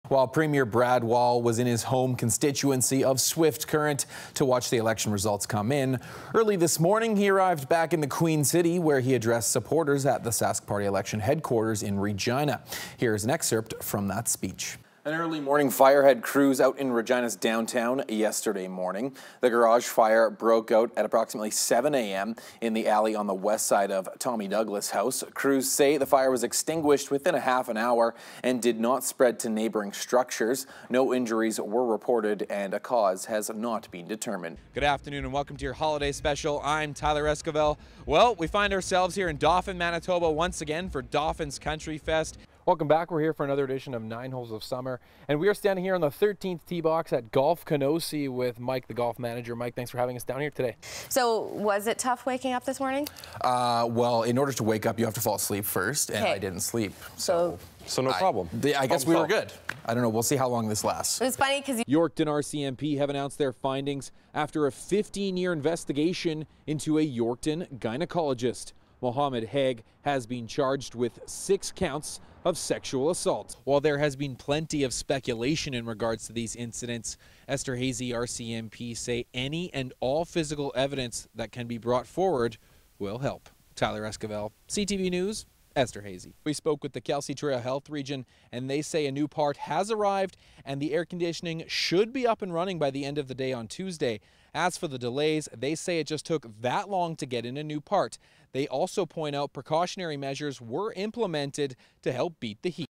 While Premier Brad Wall was in his home constituency of Swift Current to watch the election results come in, early this morning he arrived back in the Queen City where he addressed supporters at the Sask Party election headquarters in Regina. Here's an excerpt from that speech. An early morning fire had crews out in Regina's downtown yesterday morning. The garage fire broke out at approximately 7 a.m. in the alley on the west side of Tommy Douglas House. Crews say the fire was extinguished within a half an hour and did not spread to neighboring structures. No injuries were reported and a cause has not been determined. Good afternoon and welcome to your holiday special. I'm Tyler Esquivel. Well, we find ourselves here in Dauphin, Manitoba once again for Dauphin's Country Fest. Welcome back. We're here for another edition of 9 Holes of Summer, and we are standing here on the 13th tee box at Golf Kenosee with Mike, the golf manager. Mike, thanks for having us down here today. So, was it tough waking up this morning? Well, in order to wake up, you have to fall asleep first, and I didn't sleep. So no problem. I guess we were good. I don't know. We'll see how long this lasts. It was funny because Yorkton RCMP have announced their findings after a 15-year investigation into a Yorkton gynecologist. Mohammed Haig has been charged with 6 counts of sexual assault. While there has been plenty of speculation in regards to these incidents, Esterhazy RCMP say any and all physical evidence that can be brought forward will help. Tyler Esquivel, CTV News, Esterhazy. We spoke with the Kelsey Trail Health Region, and they say a new part has arrived and the air conditioning should be up and running by the end of the day on Tuesday. As for the delays, they say it just took that long to get in a new part. They also point out precautionary measures were implemented to help beat the heat.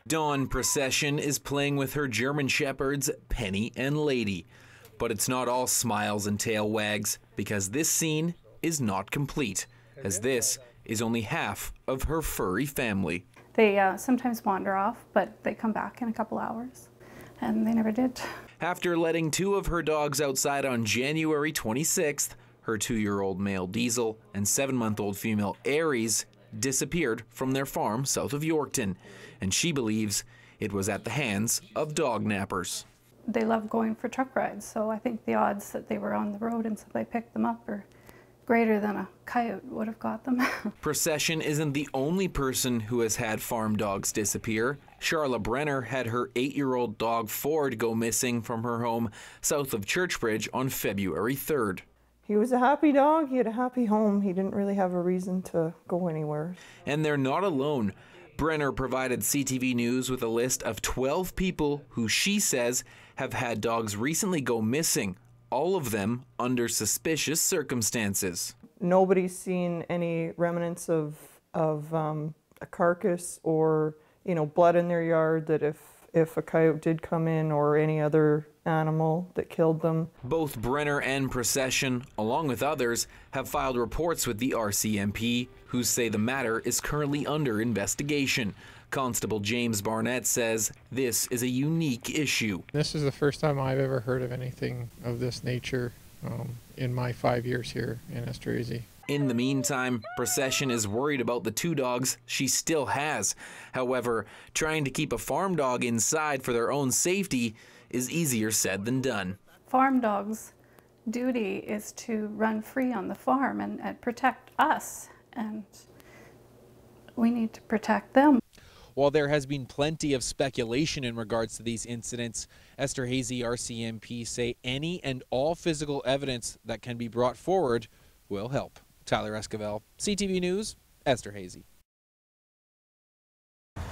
Dawn Procession is playing with her German Shepherds, Penny and Lady. But it's not all smiles and tail wags, because this scene is not complete, as this is only half of her furry family. They sometimes wander off, but they come back in a couple hours, and they never did. After letting 2 of her dogs outside on January 26th, her 2-year-old male Diesel and 7-month-old female Aries disappeared from their farm south of Yorkton, and she believes it was at the hands of dog nappers. They love going for truck rides, so I think the odds that they were on the road and somebody picked them up are greater than a coyote would have got them. Procession isn't the only person who has had farm dogs disappear. Charla Brenner had her 8-year-old dog Ford go missing from her home south of Churchbridge on February 3rd. He was a happy dog. He had a happy home. He didn't really have a reason to go anywhere. And they're not alone. Brenner provided CTV News with a list of 12 people who she says have had dogs recently go missing, all of them under suspicious circumstances. Nobody's seen any remnants of a carcass or, blood in their yard that if a coyote did come in or any other animal that killed them. Both Brenner and Procession, along with others, have filed reports with the RCMP, who say the matter is currently under investigation. Constable James Barnett says this is a unique issue. This is the first time I've ever heard of anything of this nature in my 5 years here in Esterhazy. In the meantime, Procession is worried about the 2 dogs she still has. However, trying to keep a farm dog inside for their own safety is easier said than done. Farm dogs' duty is to run free on the farm and protect us, and we need to protect them. While there has been plenty of speculation in regards to these incidents, Esterhazy RCMP say any and all physical evidence that can be brought forward will help. Tyler Esquivel, CTV News, Esterhazy.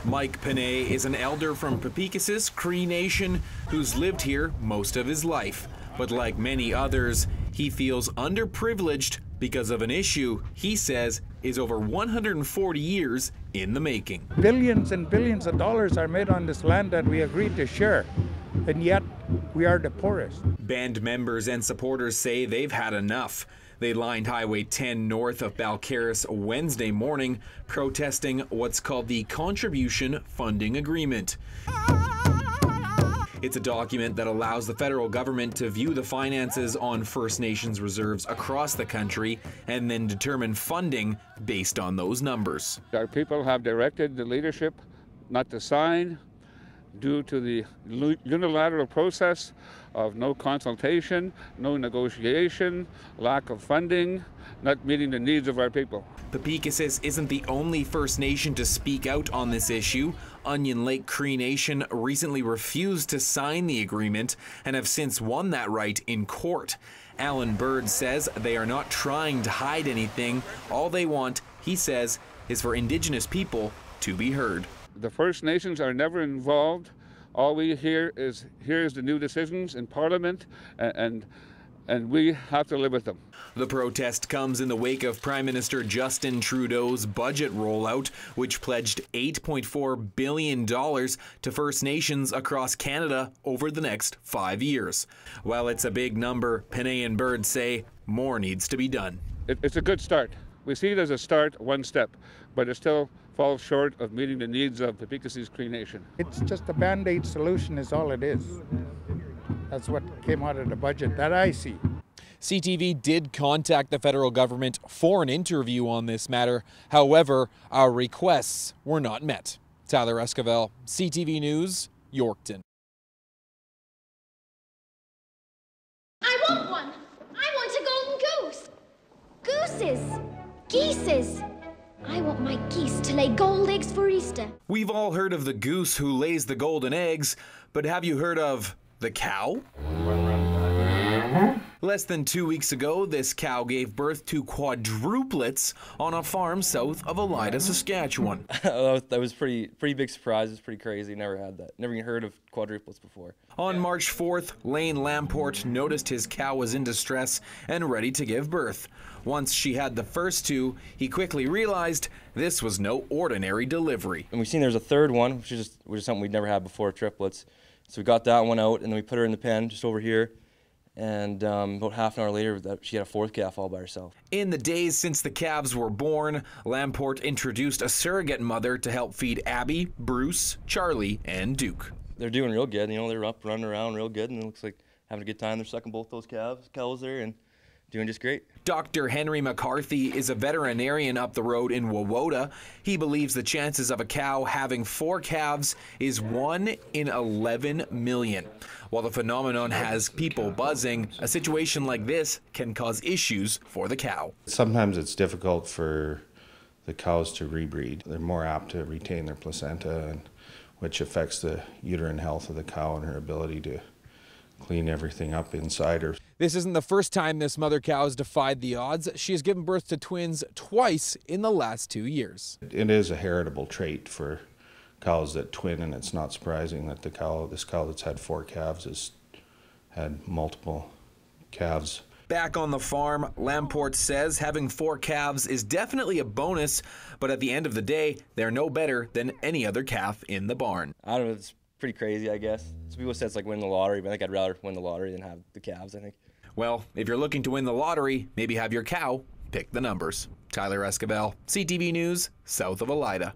Mike Panay is an elder from Pepecasis, Cree Nation, who's lived here most of his life. But like many others, he feels underprivileged because of an issue he says is over 140 years in the making. Billions and billions of dollars are made on this land that we agreed to share, and yet we are the poorest. Band members and supporters say they've had enough. They lined Highway 10 north of Balcarres Wednesday morning, protesting what's called the Contribution Funding Agreement. It's a document that allows the federal government to view the finances on First Nations reserves across the country and then determine funding based on those numbers. Our people have directed the leadership not to sign due to the unilateral process of no consultation, no negotiation, lack of funding, not meeting the needs of our people. Pepecasis isn't the only First Nation to speak out on this issue. Onion Lake Cree Nation recently refused to sign the agreement and have since won that right in court. Alan Bird says they are not trying to hide anything. All they want, he says, is for Indigenous people to be heard. The First Nations are never involved. All we hear is, here's the new decisions in Parliament, and we have to live with them. The protest comes in the wake of Prime Minister Justin Trudeau's budget rollout, which pledged $8.4 billion to First Nations across Canada over the next 5 years. While it's a big number, Panay and Bird say more needs to be done. It's a good start. We see it as a start, one step, but it still falls short of meeting the needs of the Peekskiwis Cree Nation. It's just a Band-Aid solution is all it is. That's what came out of the budget that I see. CTV did contact the federal government for an interview on this matter. However, our requests were not met. Tyler Esquivel, CTV News, Yorkton. I want one. I want a golden goose. Gooses. Geeses. I want my geese to lay gold eggs for Easter. We've all heard of the goose who lays the golden eggs, but have you heard of the cow? Less than 2 weeks ago, this cow gave birth to quadruplets on a farm south of Elida, Saskatchewan. That was pretty big surprise. It's pretty crazy. Never had that. Never even heard of quadruplets before. On March 4th, Lane Lamport noticed his cow was in distress and ready to give birth. Once she had the first two, he quickly realized this was no ordinary delivery. And we've seen there's a third one, which is something we'd never had before, triplets. So we got that one out, and then we put her in the pen just over here. And about half an hour later, she had a fourth calf all by herself. In the days since the calves were born, Lamport introduced a surrogate mother to help feed Abby, Bruce, Charlie, and Duke. They're doing real good. You know, they're up, running around real good, and it looks like having a good time. They're sucking both those cows there and doing just great. Dr. Henry McCarthy is a veterinarian up the road in Wawota. He believes the chances of a cow having 4 calves is 1 in 11 million. While the phenomenon has people buzzing, a situation like this can cause issues for the cow. Sometimes it's difficult for the cows to rebreed. They're more apt to retain their placenta, which affects the uterine health of the cow and her ability to clean everything up inside her. This isn't the first time this mother cow has defied the odds. She has given birth to twins twice in the last 2 years. It is a heritable trait for cows that twin, and it's not surprising that this cow that's had 4 calves has had multiple calves. Back on the farm, Lamport says having 4 calves is definitely a bonus, but at the end of the day, they're no better than any other calf in the barn. I don't know, it's pretty crazy, I guess. Some people say it's like winning the lottery, but I think I'd rather win the lottery than have the calves, I think. Well, if you're looking to win the lottery, maybe have your cow pick the numbers. Tyler Esquivel, CTV News, south of Elida.